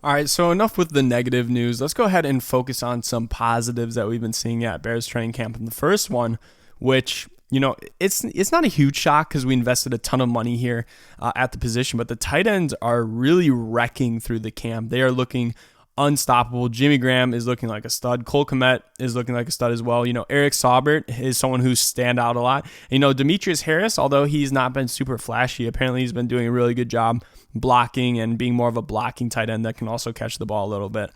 All right, so enough with the negative news. Let's go ahead and focus on some positives that we've been seeing at Bears training camp. And the first one, which it's not a huge shock because we invested a ton of money here at the position, but the tight ends are really wrecking through the camp. They are looking unstoppable. Jimmy Graham is looking like a stud. Cole Kmet is looking like a stud as well. Eric Saubert is someone who's stand out a lot. Demetrius Harris, although he's not been super flashy, apparently he's been doing a really good job blocking and being more of a blocking tight end that can also catch the ball a little bit.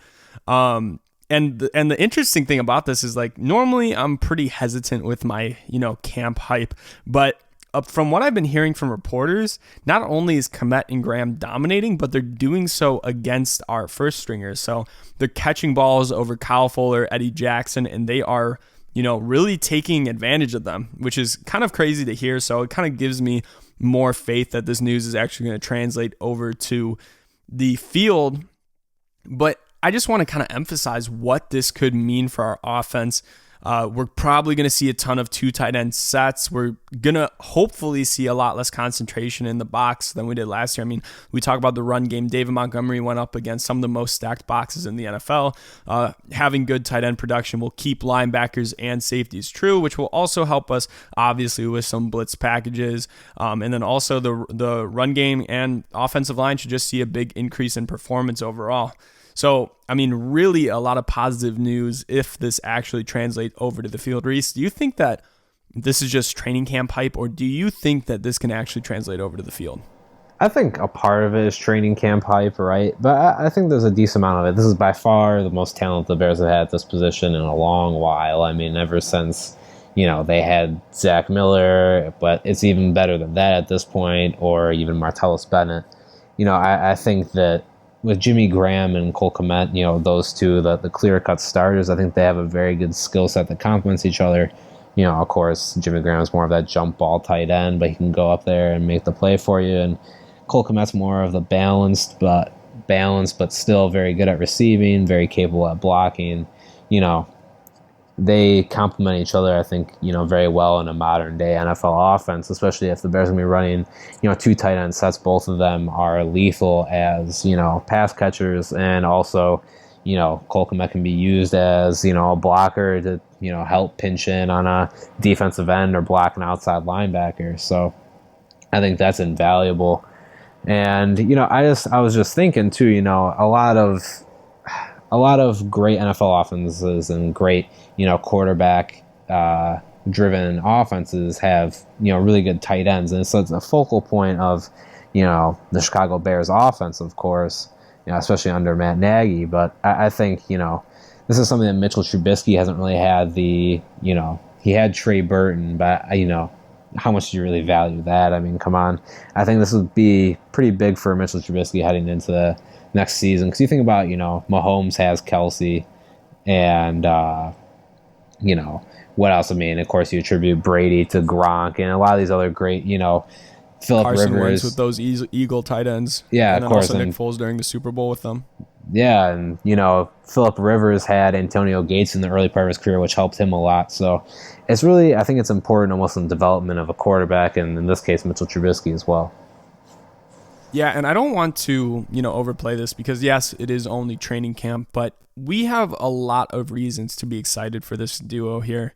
And the interesting thing about this is, like, normally I'm pretty hesitant with my camp hype, but from what I've been hearing from reporters, not only is Kmet and Graham dominating, but they're doing so against our first stringers. So they're catching balls over Kyle Fuller, Eddie Jackson, and they are, really taking advantage of them, which is kind of crazy to hear. So it kind of gives me more faith that this news is actually going to translate over to the field. But I just want to kind of emphasize what this could mean for our offense. We're probably going to see a ton of two tight end sets. We're going to hopefully see a lot less concentration in the box than we did last year. I mean, we talk about the run game. David Montgomery went up against some of the most stacked boxes in the NFL. Having good tight end production will keep linebackers and safeties true, which will also help us, obviously, with some blitz packages. And then also the run game and offensive line should just see a big increase in performance overall. So, I mean, really a lot of positive news if this actually translates over to the field. Reese, do you think that this is just training camp hype, or do you think that this can actually translate over to the field? I think a part of it is training camp hype, right? But I think there's a decent amount of it. This is by far the most talent the Bears have had at this position in a long while. I mean, ever since, they had Zach Miller, but it's even better than that at this point, or even Martellus Bennett. I think that with Jimmy Graham and Cole Kmet, those two, the clear-cut starters, I think they have a very good skill set that complements each other. Of course, Jimmy Graham is more of that jump ball tight end, but he can go up there and make the play for you. And Cole Kmet's more of the balanced, but still very good at receiving, very capable at blocking. They complement each other, I think, very well in a modern day NFL offense, especially if the Bears are going to be running, two tight end sets. Both of them are lethal as, pass catchers, and also, Cole Kmet can be used as, a blocker to, help pinch in on a defensive end or block an outside linebacker. So I think that's invaluable. And, I was just thinking too, a lot of great NFL offenses and great, quarterback driven offenses have, really good tight ends. And so it's a focal point of, the Chicago Bears offense, of course, especially under Matt Nagy. But I think, this is something that Mitchell Trubisky hasn't really had he had Trey Burton, but, how much do you really value that? I mean, come on. I think this would be pretty big for Mitchell Trubisky heading into the next season. Because you think about, Mahomes has Kelsey, and, what else? I mean, of course, you attribute Brady to Gronk and a lot of these other great, Philip Carson Rivers. Wentz with those Eagle tight ends. Yeah, and of then course. Also Nick Foles during the Super Bowl with them. Yeah, and, Philip Rivers had Antonio Gates in the early part of his career, which helped him a lot. So it's really, I think it's important almost in the development of a quarterback, and in this case, Mitchell Trubisky as well. Yeah, and I don't want to, overplay this because, yes, it is only training camp, but we have a lot of reasons to be excited for this duo here.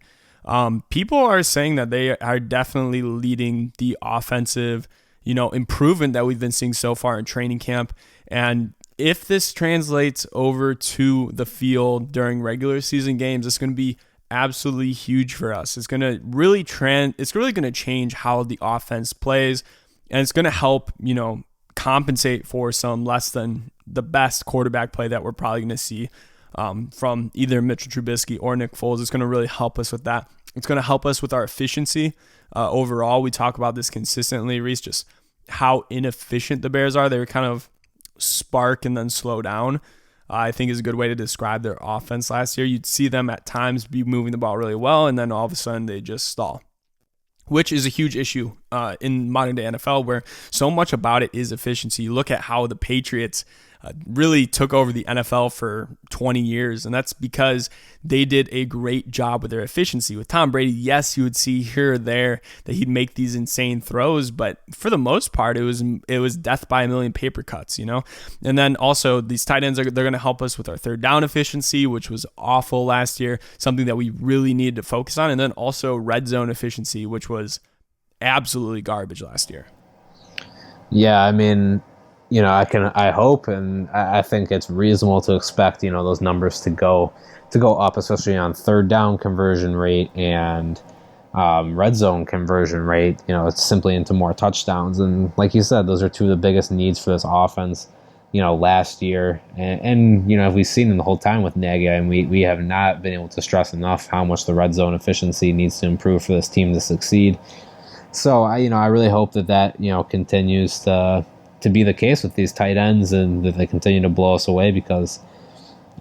People are saying that they are definitely leading the offensive, improvement that we've been seeing so far in training camp. And if this translates over to the field during regular season games, it's going to be absolutely huge for us. It's going to really it's really going to change how the offense plays, and it's going to help, compensate for some less than the best quarterback play that we're probably going to see from either Mitchell Trubisky or Nick Foles. It's going to really help us with that. It's going to help us with our efficiency overall. We talk about this consistently, Reese, just how inefficient the Bears are. They're kind of spark and then slow down, I think is a good way to describe their offense last year. You'd see them at times be moving the ball really well, and then all of a sudden they just stall, which is a huge issue in modern day NFL, where so much about it is efficiency. You look at how the Patriots really took over the NFL for 20 years. And that's because they did a great job with their efficiency. With Tom Brady, yes, you would see here or there that he'd make these insane throws, but for the most part, it was death by a million paper cuts, And then also these tight ends, they're going to help us with our third down efficiency, which was awful last year, something that we really needed to focus on. And then also red zone efficiency, which was absolutely garbage last year. Yeah, I mean, I hope, and I think it's reasonable to expect, those numbers to go up, especially on third down conversion rate and red zone conversion rate. It's simply into more touchdowns. And like you said, those are two of the biggest needs for this offense, last year. And we've seen in the whole time with Nagy, and we have not been able to stress enough how much the red zone efficiency needs to improve for this team to succeed. So I really hope that continues to be the case with these tight ends, and that they continue to blow us away, because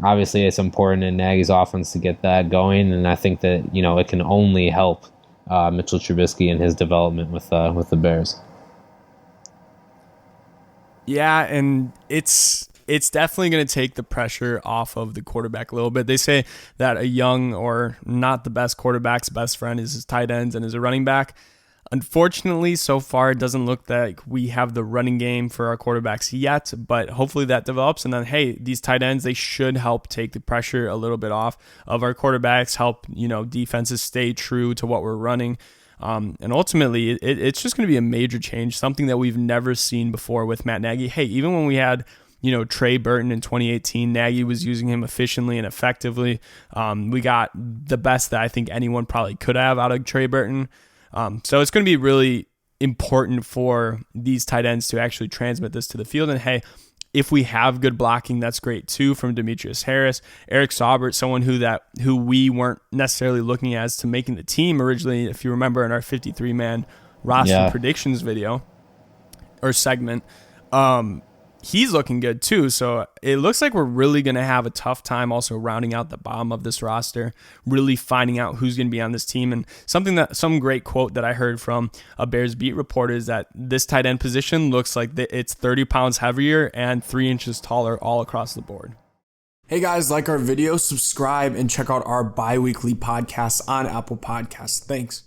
obviously it's important in Nagy's offense to get that going. And I think that, it can only help Mitchell Trubisky and his development with the Bears. Yeah, and it's definitely going to take the pressure off of the quarterback a little bit. They say that a young or not the best quarterback's best friend is his tight ends and is a running back. Unfortunately, so far, it doesn't look like we have the running game for our quarterbacks yet, but hopefully that develops. And then, hey, these tight ends, they should help take the pressure a little bit off of our quarterbacks, help, defenses stay true to what we're running. And ultimately, it's just going to be a major change, something that we've never seen before with Matt Nagy. Hey, even when we had Trey Burton in 2018, Nagy was using him efficiently and effectively. We got the best that I think anyone probably could have out of Trey Burton. So it's going to be really important for these tight ends to actually transmit this to the field. And hey, if we have good blocking, that's great too, from Demetrius Harris, Eric Saubert, someone who we weren't necessarily looking as to making the team originally. If you remember in our 53-man roster predictions video or segment, he's looking good too. So it looks like we're really going to have a tough time also rounding out the bottom of this roster, really finding out who's going to be on this team. And some great quote that I heard from a Bears beat reporter is that this tight end position looks like it's 30 pounds heavier and 3 inches taller all across the board. Hey guys, like our video, subscribe, and check out our bi-weekly podcasts on Apple Podcasts. Thanks.